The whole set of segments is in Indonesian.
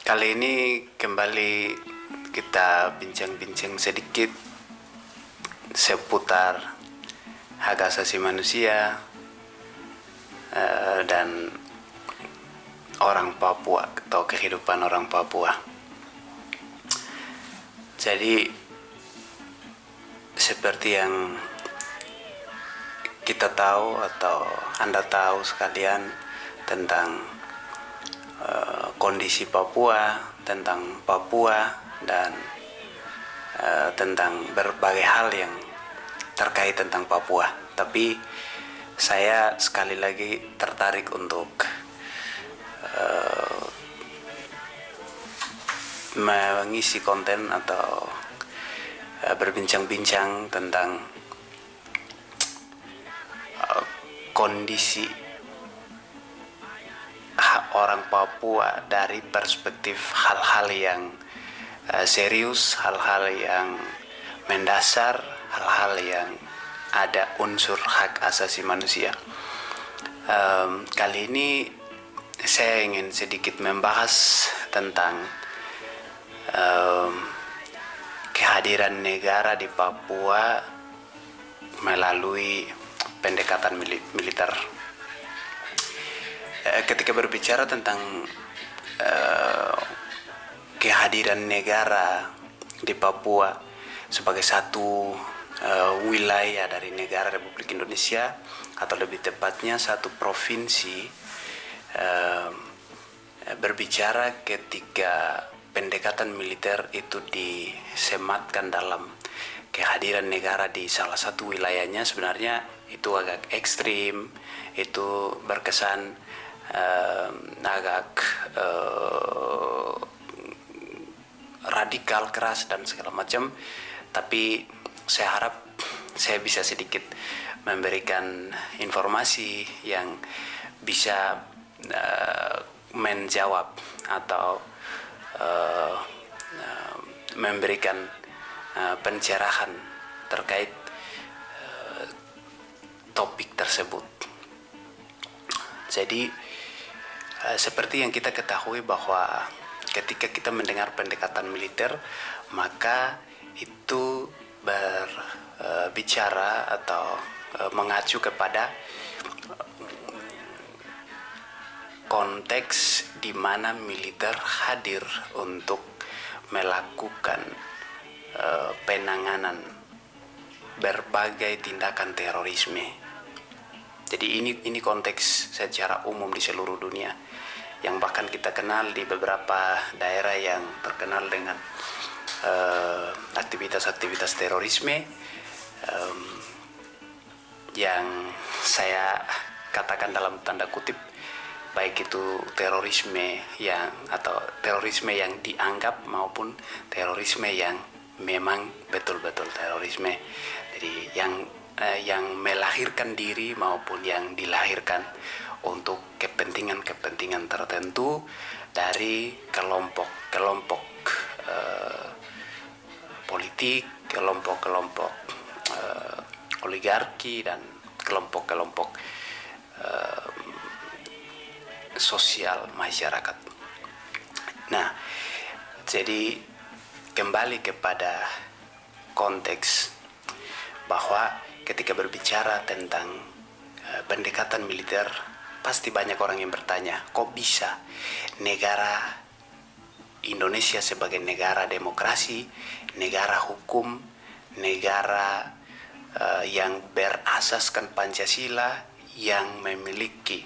Kali ini kembali kita bincang-bincang sedikit seputar hak asasi manusia dan orang Papua atau kehidupan orang Papua. Jadi seperti yang kita tahu atau Anda tahu sekalian tentang kondisi Papua, tentang Papua dan tentang berbagai hal yang terkait tentang Papua. Tapi saya sekali lagi tertarik untuk mengisi konten atau berbincang-bincang tentang kondisi orang Papua dari perspektif hal-hal yang serius, hal-hal yang mendasar, hal-hal yang ada unsur hak asasi manusia. Kali ini saya ingin sedikit membahas tentang kehadiran negara di Papua melalui pendekatan militer. Ketika berbicara tentang kehadiran negara di Papua sebagai satu wilayah dari negara Republik Indonesia, atau lebih tepatnya satu provinsi, berbicara ketika pendekatan militer itu disematkan dalam kehadiran negara di salah satu wilayahnya, sebenarnya itu agak ekstrim, itu berkesan agak radikal, keras dan segala macam. Tapi saya harap saya bisa sedikit memberikan informasi yang bisa menjawab atau memberikan pencerahan terkait topik tersebut. Jadi seperti yang kita ketahui bahwa ketika kita mendengar pendekatan militer, maka itu berbicara atau mengacu kepada konteks di mana militer hadir untuk melakukan penanganan berbagai tindakan terorisme. Jadi ini konteks secara umum di seluruh dunia, yang bahkan kita kenal di beberapa daerah yang terkenal dengan aktivitas-aktivitas terorisme, yang saya katakan dalam tanda kutip, baik itu terorisme yang dianggap maupun terorisme yang memang betul-betul terorisme. Jadi yang melahirkan diri maupun yang dilahirkan untuk kepentingan tertentu dari kelompok-kelompok politik, kelompok-kelompok oligarki dan kelompok-kelompok sosial masyarakat. Nah, jadi kembali kepada konteks bahwa ketika berbicara tentang pendekatan militer, pasti banyak orang yang bertanya, kok bisa negara Indonesia sebagai negara demokrasi, negara hukum, negara yang berasaskan Pancasila, yang memiliki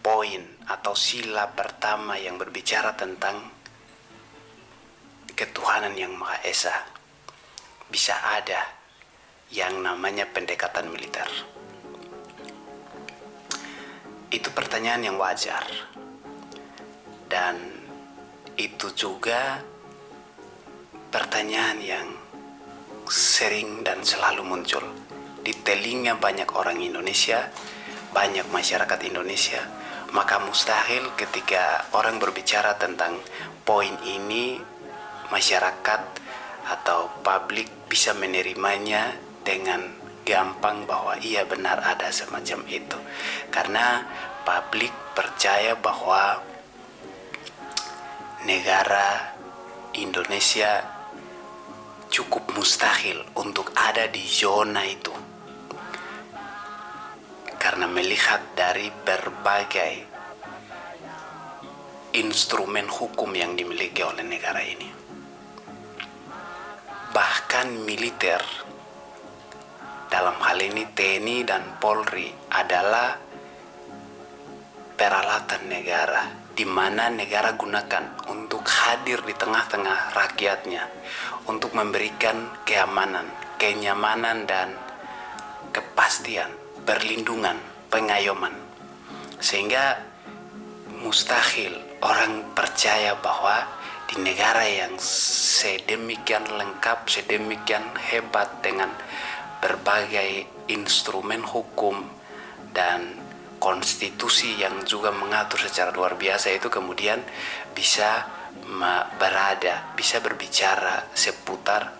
poin atau sila pertama yang berbicara tentang ketuhanan yang Maha Esa, bisa ada yang namanya pendekatan militer? Itu pertanyaan yang wajar, dan itu juga pertanyaan yang sering dan selalu muncul di telinga banyak orang Indonesia, banyak masyarakat Indonesia. Maka mustahil ketika orang berbicara tentang poin ini, masyarakat atau publik bisa menerimanya dengan gampang bahwa iya benar ada semacam itu. Karena publik percaya bahwa negara Indonesia cukup mustahil untuk ada di zona itu, karena melihat dari berbagai instrumen hukum yang dimiliki oleh negara ini. Bahkan militer, dalam hal ini TNI dan Polri, adalah peralatan negara, di mana negara gunakan untuk hadir di tengah-tengah rakyatnya, untuk memberikan keamanan, kenyamanan, dan kepastian, perlindungan, pengayoman. Sehingga mustahil orang percaya bahwa di negara yang sedemikian lengkap, sedemikian hebat dengan berbagai instrumen hukum dan konstitusi yang juga mengatur secara luar biasa itu, kemudian bisa bisa berbicara seputar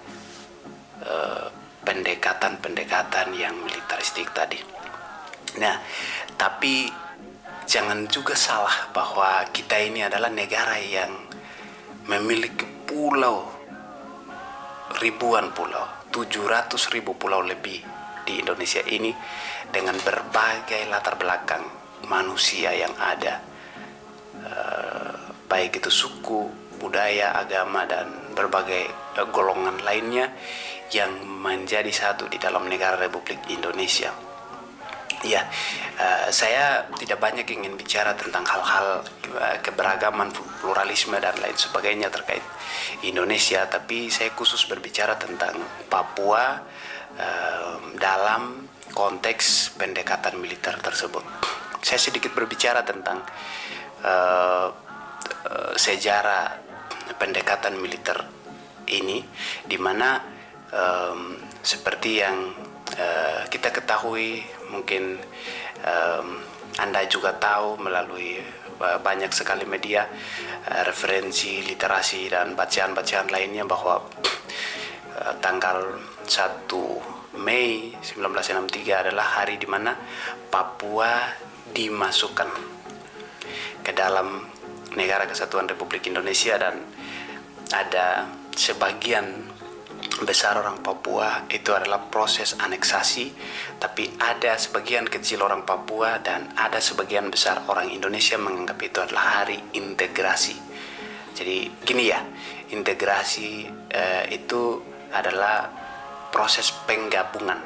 pendekatan-pendekatan yang militeristik tadi. Nah, tapi jangan juga salah bahwa kita ini adalah negara yang memiliki pulau, ribuan pulau, 700.000 pulau lebih di Indonesia ini, dengan berbagai latar belakang manusia yang ada, baik itu suku, budaya, agama, dan berbagai golongan lainnya yang menjadi satu di dalam negara Republik Indonesia. Ya, saya tidak banyak ingin bicara tentang hal-hal keberagaman, pluralisme, dan lain sebagainya terkait Indonesia, tapi saya khusus berbicara tentang Papua dalam konteks pendekatan militer tersebut. Saya sedikit berbicara tentang sejarah pendekatan militer ini, di mana seperti yang kita ketahui, mungkin Anda juga tahu melalui banyak sekali media, referensi, literasi, dan bacaan-bacaan lainnya, bahwa tanggal 1 Mei 1963 adalah hari di mana Papua dimasukkan ke dalam Negara Kesatuan Republik Indonesia, dan ada sebagian besar orang Papua itu adalah proses aneksasi, tapi ada sebagian kecil orang Papua dan ada sebagian besar orang Indonesia menganggap itu adalah hari integrasi. Jadi gini ya, integrasi itu adalah proses penggabungan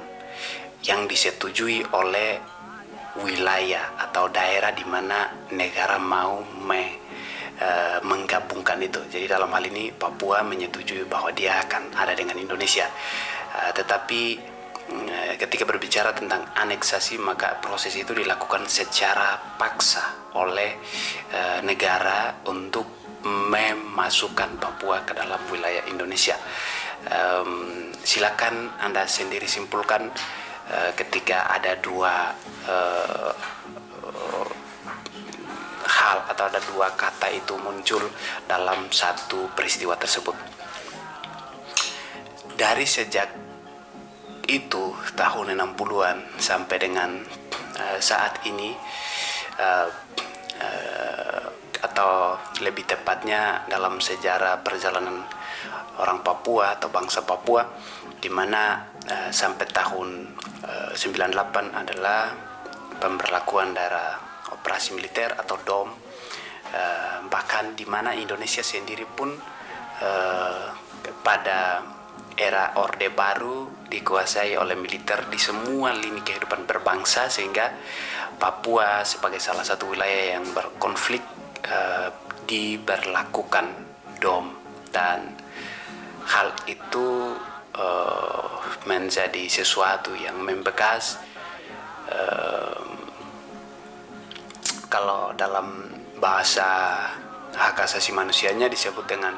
yang disetujui oleh wilayah atau daerah di mana negara mau menggabungkan itu. Jadi dalam hal ini Papua menyetujui bahwa dia akan ada dengan Indonesia. Tetapi ketika berbicara tentang aneksasi, maka proses itu dilakukan secara paksa oleh negara untuk memasukkan Papua ke dalam wilayah Indonesia. Silakan Anda sendiri simpulkan ketika ada dua hal atau ada dua kata itu muncul dalam satu peristiwa tersebut. Dari sejak itu tahun 60-an sampai dengan saat ini, atau lebih tepatnya dalam sejarah perjalanan orang Papua atau bangsa Papua, di mana sampai tahun 98 adalah pemberlakuan daerah operasi militer atau DOM, bahkan di mana Indonesia sendiri pun pada era Orde Baru dikuasai oleh militer di semua lini kehidupan berbangsa, sehingga Papua sebagai salah satu wilayah yang berkonflik diberlakukan DOM, dan hal itu menjadi sesuatu yang membekas. Kalau dalam bahasa hak asasi manusianya disebut dengan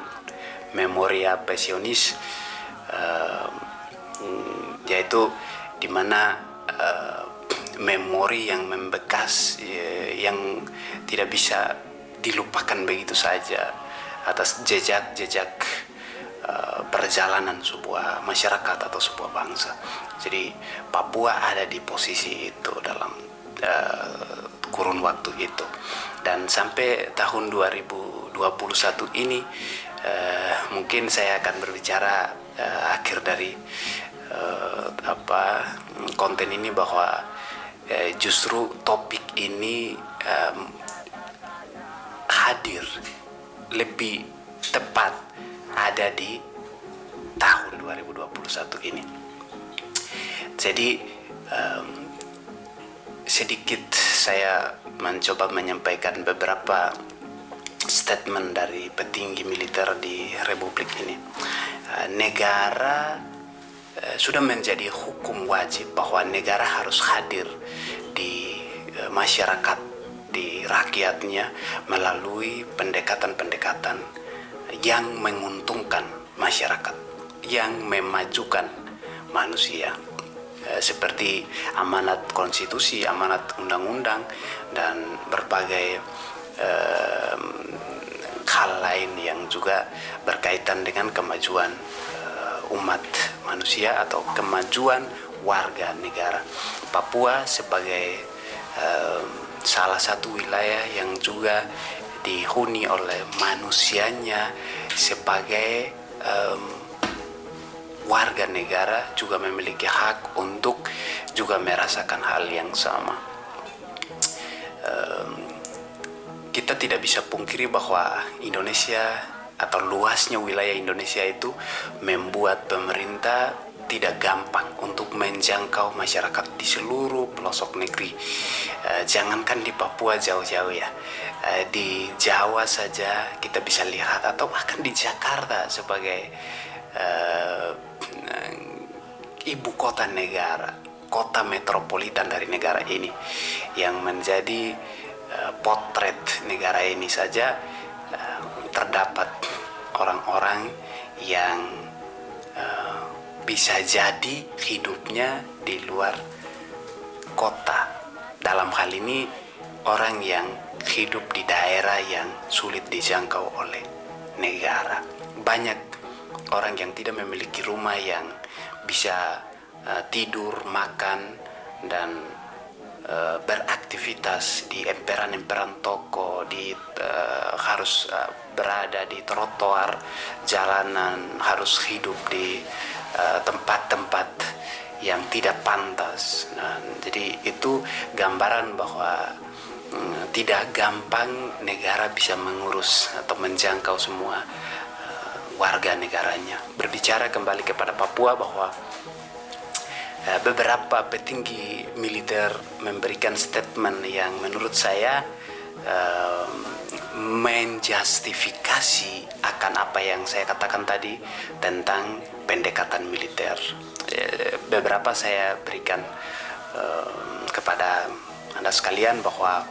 memoria pesionis, yaitu di mana memori yang membekas, yang tidak bisa dilupakan begitu saja atas jejak-jejak perjalanan sebuah masyarakat atau sebuah bangsa. Jadi Papua ada di posisi itu dalam kurun waktu itu. Dan sampai tahun 2021 ini mungkin saya akan berbicara akhir dari konten ini bahwa justru topik ini hadir lebih tepat ada di tahun 2021 ini. Jadi sedikit saya mencoba menyampaikan beberapa statement dari petinggi militer di Republik ini. Negara sudah menjadi hukum wajib bahwa negara harus hadir di masyarakat, di rakyatnya melalui pendekatan-pendekatan yang menguntungkan masyarakat, yang memajukan manusia, seperti amanat konstitusi, amanat undang-undang, dan berbagai hal lain yang juga berkaitan dengan kemajuan umat manusia atau kemajuan warga negara. Papua sebagai salah satu wilayah yang juga dihuni oleh manusianya sebagai warga negara juga memiliki hak untuk juga merasakan hal yang sama. Kita tidak bisa pungkiri bahwa Indonesia atau luasnya wilayah Indonesia itu membuat pemerintah tidak gampang untuk menjangkau masyarakat di seluruh pelosok negeri. Jangankan di Papua jauh-jauh ya, di Jawa saja kita bisa lihat, atau bahkan di Jakarta sebagai ibu kota negara, kota metropolitan dari negara ini, yang menjadi potret negara ini saja terdapat orang-orang yang bisa jadi hidupnya di luar kota. Dalam hal ini orang yang hidup di daerah yang sulit dijangkau oleh negara. Banyak orang yang tidak memiliki rumah yang bisa tidur, makan, dan beraktivitas di emperan-emperan toko, harus berada di trotoar jalanan, harus hidup di tempat-tempat yang tidak pantas. Nah, jadi itu gambaran bahwa tidak gampang negara bisa mengurus atau menjangkau semua warga negaranya. Berbicara kembali kepada Papua, bahwa beberapa petinggi militer memberikan statement yang menurut saya menjustifikasi akan apa yang saya katakan tadi tentang pendekatan militer. Beberapa saya berikan kepada Anda sekalian bahwa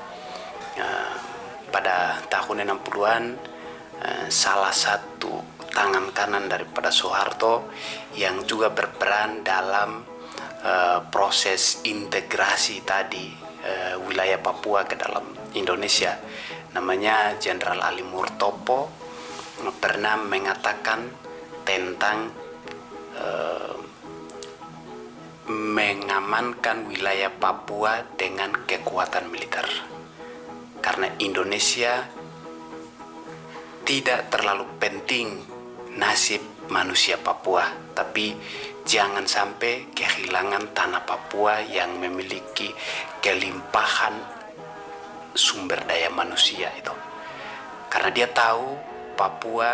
pada tahun 60-an salah satu tangan kanan daripada Soeharto yang juga berperan dalam proses integrasi tadi wilayah Papua ke dalam Indonesia, namanya Jenderal Ali Murtopo, pernah mengatakan tentang mengamankan wilayah Papua dengan kekuatan militer, karena Indonesia tidak terlalu penting nasib manusia Papua, tapi jangan sampai kehilangan tanah Papua yang memiliki kelimpahan sumber daya manusia itu. Karena dia tahu Papua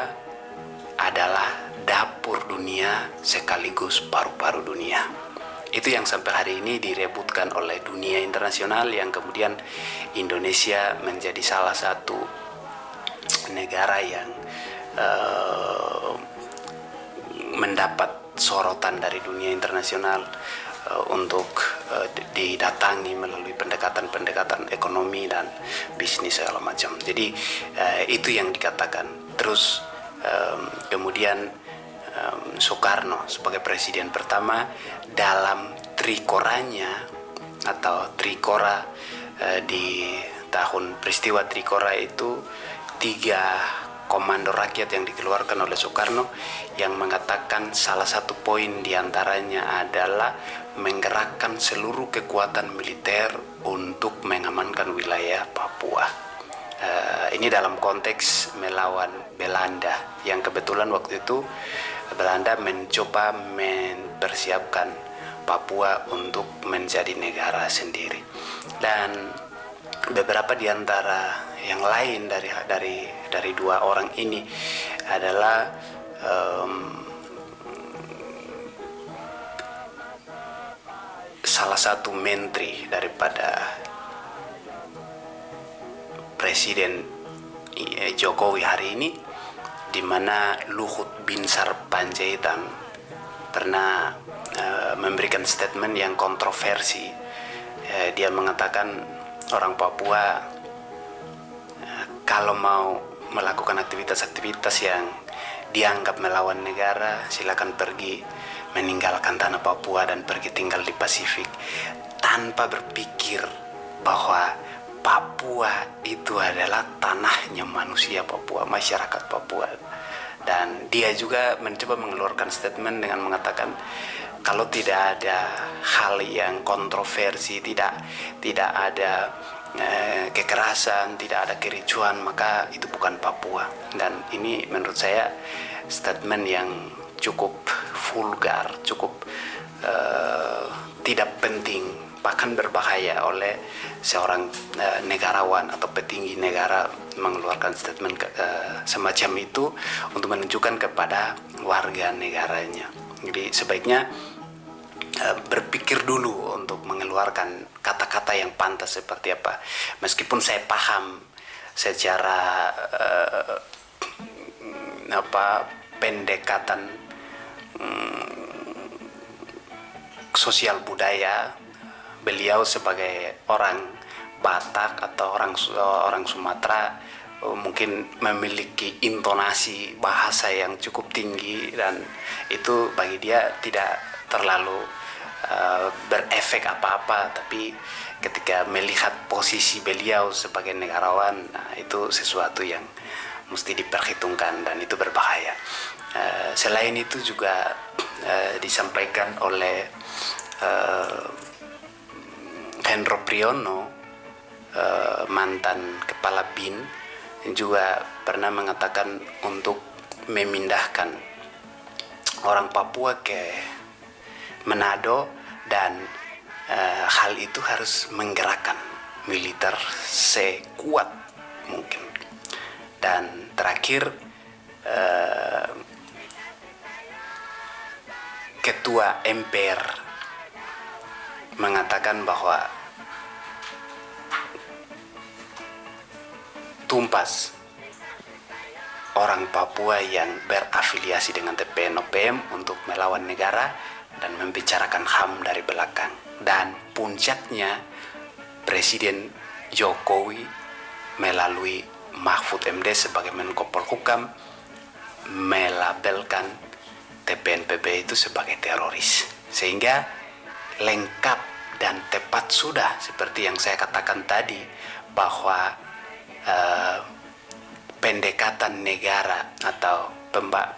adalah dapur dunia sekaligus paru-paru dunia. Itu yang sampai hari ini direbutkan oleh dunia internasional, yang kemudian Indonesia menjadi salah satu negara yang mendapat sorotan dari dunia internasional untuk didatangi melalui pendekatan-pendekatan ekonomi dan bisnis segala macam. Jadi itu yang dikatakan. Terus kemudian Soekarno sebagai presiden pertama, dalam trikoranya atau trikora di tahun peristiwa trikora itu 3 komando rakyat yang dikeluarkan oleh Soekarno, yang mengatakan salah satu poin diantaranya adalah menggerakkan seluruh kekuatan militer untuk mengamankan wilayah Papua. Ini dalam konteks melawan Belanda, yang kebetulan waktu itu Belanda mencoba mempersiapkan Papua untuk menjadi negara sendiri. Dan beberapa di antara yang lain dari dua orang ini adalah salah satu menteri daripada Presiden Jokowi hari ini, di mana Luhut Binsar Panjaitan pernah memberikan statement yang kontroversi. Dia mengatakan orang Papua kalau mau melakukan aktivitas-aktivitas yang dianggap melawan negara, silakan pergi meninggalkan tanah Papua dan pergi tinggal di Pasifik, tanpa berpikir bahwa Papua itu adalah tanahnya manusia Papua, masyarakat Papua. Dan dia juga mencoba mengeluarkan statement dengan mengatakan kalau tidak ada hal yang kontroversi, tidak ada kekerasan, tidak ada kericuhan, maka itu bukan Papua. Dan ini menurut saya statement yang cukup vulgar, cukup tidak penting, bahkan berbahaya oleh seorang negarawan atau petinggi negara mengeluarkan statement semacam itu untuk menunjukkan kepada warga negaranya. Jadi sebaiknya berpikir dulu untuk mengeluarkan kata-kata yang pantas seperti apa. Meskipun saya paham secara pendekatan sosial budaya, beliau sebagai orang Batak atau orang Sumatera mungkin memiliki intonasi bahasa yang cukup tinggi, dan itu bagi dia tidak terlalu berefek apa-apa. Tapi ketika melihat posisi beliau sebagai negarawan, itu sesuatu yang mesti diperhitungkan dan itu berbahaya. Selain itu juga disampaikan oleh Hendro Priyono, mantan kepala BIN, juga pernah mengatakan untuk memindahkan orang Papua ke Manado, dan hal itu harus menggerakkan militer sekuat mungkin. Dan terakhir, Ketua MPR mengatakan bahwa tumpas orang Papua yang berafiliasi dengan TPN-OPM untuk melawan negara dan membicarakan HAM dari belakang. Dan puncaknya Presiden Jokowi melalui Mahfud MD sebagai Menko Polhukam melabelkan TPN-PB itu sebagai teroris. Sehingga lengkap dan tepat sudah seperti yang saya katakan tadi, bahwa pendekatan negara atau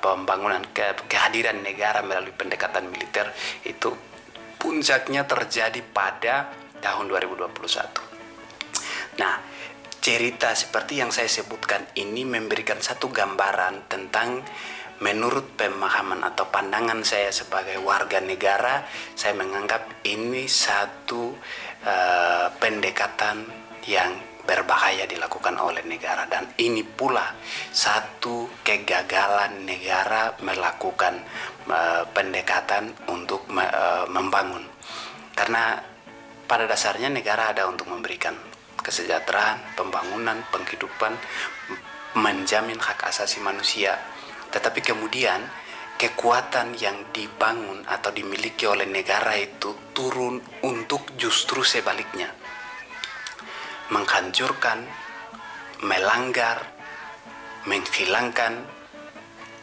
pembangunan kehadiran negara melalui pendekatan militer itu puncaknya terjadi pada tahun 2021. Nah, cerita seperti yang saya sebutkan ini memberikan satu gambaran tentang, menurut pemahaman atau pandangan saya sebagai warga negara, saya menganggap ini satu pendekatan yang berbahaya dilakukan oleh negara, dan ini pula satu kegagalan negara melakukan pendekatan untuk membangun. Karena pada dasarnya negara ada untuk memberikan kesejahteraan, pembangunan, penghidupan, menjamin hak asasi manusia. Tetapi kemudian kekuatan yang dibangun atau dimiliki oleh negara itu turun untuk justru sebaliknya, menghancurkan, melanggar, menghilangkan,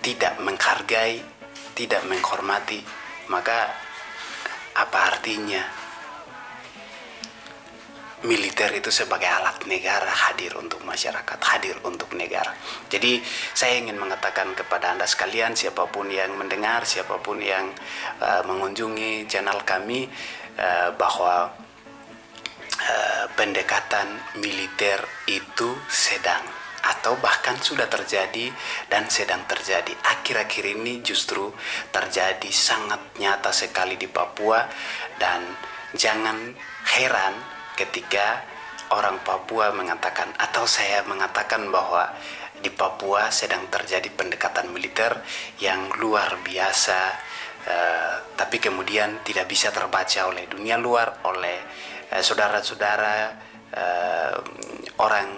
tidak menghargai, tidak menghormati. Maka apa artinya militer itu sebagai alat negara, hadir untuk masyarakat, hadir untuk negara. Jadi saya ingin mengatakan kepada Anda sekalian, siapapun yang mendengar, siapapun yang mengunjungi channel kami, bahwa pendekatan militer itu sedang atau bahkan sudah terjadi dan sedang terjadi. Akhir-akhir ini justru terjadi sangat nyata sekali di Papua, dan jangan heran ketika orang Papua mengatakan, atau saya mengatakan, bahwa di Papua sedang terjadi pendekatan militer yang luar biasa, tapi kemudian tidak bisa terbaca oleh dunia luar, oleh saudara-saudara orang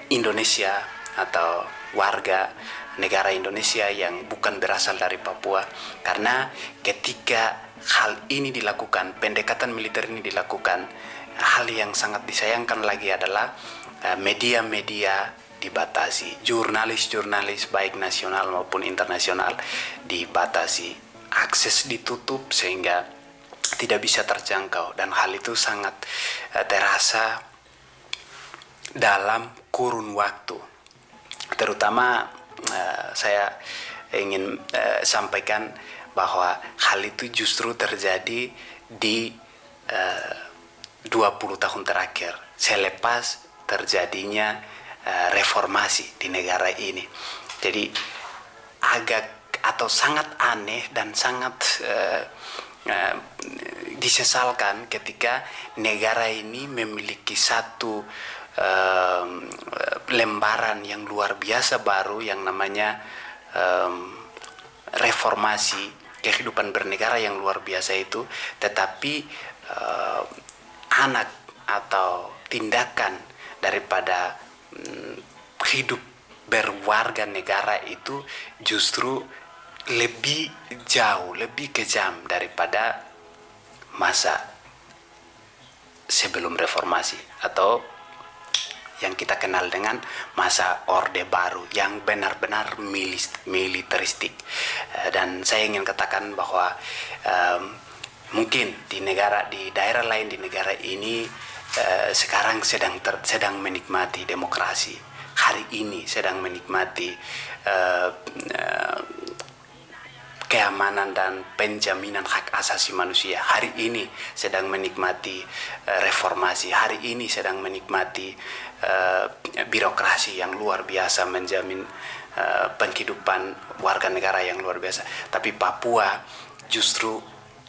Indonesia atau warga negara Indonesia yang bukan berasal dari Papua. Karena ketika hal ini dilakukan, pendekatan militer ini dilakukan, hal yang sangat disayangkan lagi adalah media-media dibatasi, jurnalis-jurnalis baik nasional maupun internasional dibatasi, akses ditutup sehingga tidak bisa terjangkau, dan hal itu sangat terasa dalam kurun waktu. Terutama saya ingin sampaikan bahwa hal itu justru terjadi di 20 tahun terakhir selepas terjadinya reformasi di negara ini. Jadi agak atau sangat aneh dan sangat disesalkan ketika negara ini memiliki satu lembaran yang luar biasa baru yang namanya reformasi, kehidupan bernegara yang luar biasa itu, tetapi anak atau tindakan daripada hidup berwarga negara itu justru lebih jauh, lebih kejam daripada masa sebelum reformasi atau yang kita kenal dengan masa Orde Baru yang benar-benar militeristik. Dan saya ingin katakan bahwa mungkin di daerah lain di negara ini sekarang sedang menikmati demokrasi. Hari ini sedang menikmati keamanan dan penjaminan hak asasi manusia. Hari ini sedang menikmati reformasi. Hari ini sedang menikmati birokrasi yang luar biasa menjamin penghidupan warga negara yang luar biasa. Tapi Papua justru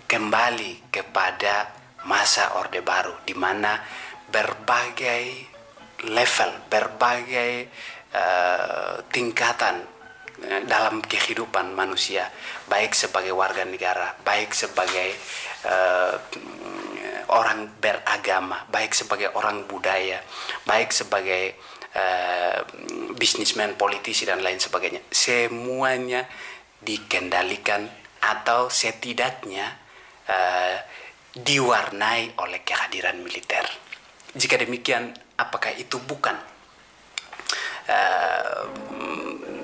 kembali kepada masa Orde Baru, di mana berbagai level, berbagai tingkatan dalam kehidupan manusia, baik sebagai warga negara, baik sebagai orang beragama, baik sebagai orang budaya, baik sebagai bisnismen, politisi dan lain sebagainya, semuanya dikendalikan atau setidaknya diwarnai oleh kehadiran militer. Jika demikian, apakah itu bukan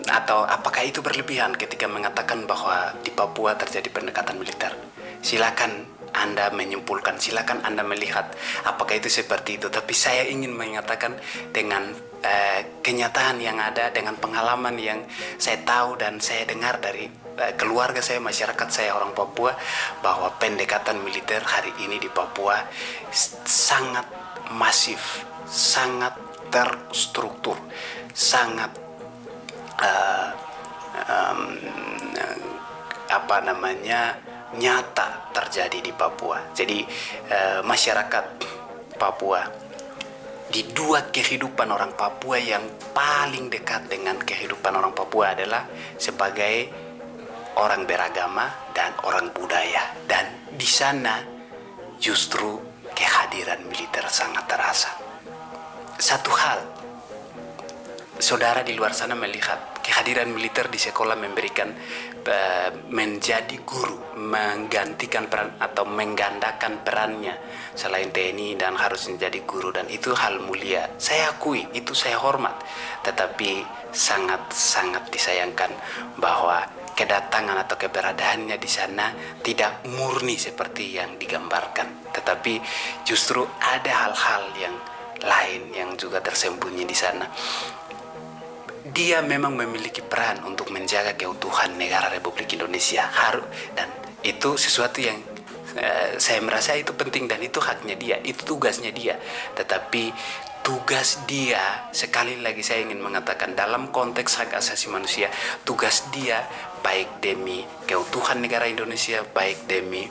atau apakah itu berlebihan ketika mengatakan bahwa di Papua terjadi pendekatan militer? Silakan Anda menyimpulkan, silakan Anda melihat apakah itu seperti itu. Tapi saya ingin mengatakan dengan kenyataan yang ada, dengan pengalaman yang saya tahu dan saya dengar dari keluarga saya, masyarakat saya orang Papua, bahwa pendekatan militer hari ini di Papua sangat masif, sangat terstruktur, sangat nyata terjadi di Papua. Jadi masyarakat Papua, di dua kehidupan orang Papua, yang paling dekat dengan kehidupan orang Papua adalah sebagai orang beragama dan orang budaya. Dan di sana justru kehadiran militer sangat terasa. Satu hal, saudara di luar sana melihat kehadiran militer di sekolah menjadi guru, menggantikan peran atau menggandakan perannya selain TNI dan harus menjadi guru, dan itu hal mulia. Saya akui, itu saya hormat. Tetapi sangat-sangat disayangkan bahwa kedatangan atau keberadaannya di sana tidak murni seperti yang digambarkan, tetapi justru ada hal-hal yang lain yang juga tersembunyi di sana. Dia memang memiliki peran untuk menjaga keutuhan negara Republik Indonesia, dan itu sesuatu yang saya merasa itu penting dan itu haknya dia, itu tugasnya dia. Tetapi tugas dia, sekali lagi saya ingin mengatakan dalam konteks hak asasi manusia, tugas dia baik demi keutuhan negara Indonesia, baik demi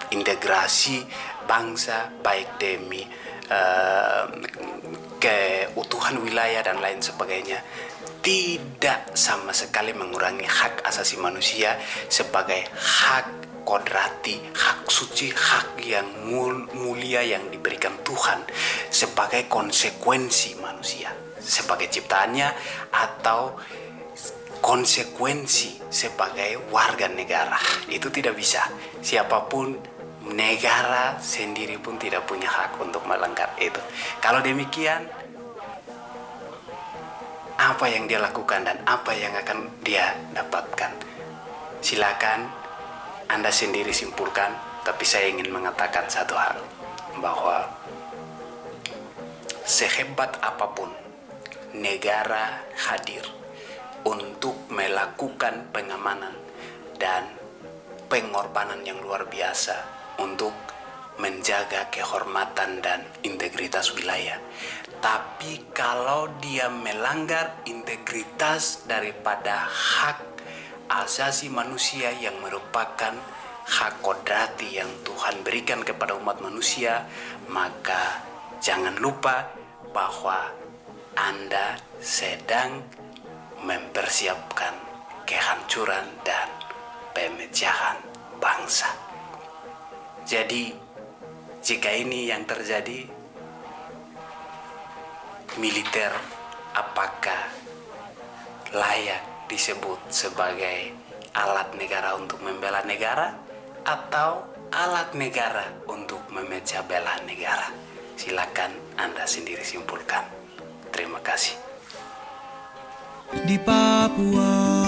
integrasi bangsa, baik demi keutuhan wilayah dan lain sebagainya, tidak sama sekali mengurangi hak asasi manusia sebagai hak kodrati, hak suci, hak yang mulia yang diberikan Tuhan sebagai konsekuensi manusia, sebagai ciptaannya atau konsekuensi sebagai warga negara. Itu tidak bisa. Siapapun, negara sendiri pun tidak punya hak untuk melanggar itu. Kalau demikian, apa yang dia lakukan dan apa yang akan dia dapatkan? Silakan Anda sendiri simpulkan, tapi saya ingin mengatakan satu hal, bahwa sehebat apapun negara hadir untuk melakukan pengamanan dan pengorbanan yang luar biasa untuk menjaga kehormatan dan integritas wilayah. Tapi kalau dia melanggar integritas daripada hak asasi manusia yang merupakan hak kodrati yang Tuhan berikan kepada umat manusia, maka jangan lupa bahwa Anda sedang mempersiapkan kehancuran dan pemecahan bangsa. Jadi, jika ini yang terjadi, militer apakah layak disebut sebagai alat negara untuk membela negara atau alat negara untuk memecah belah negara? Silakan Anda sendiri simpulkan. Terima kasih. Di Papua